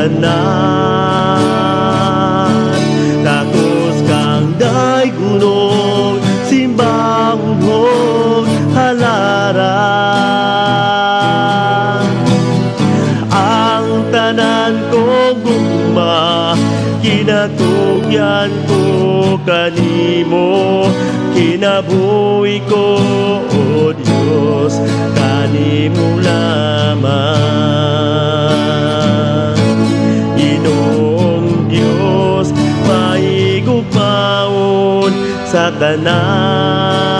tanan. Takos kang daygunong simbahong hong halaran. Ang tanan kong gugma kinatugyan ko kanimo, kinabuhi ko, O Diyos, kanimo lamang. Ginoong Diyos, maigugmaon sa tanan.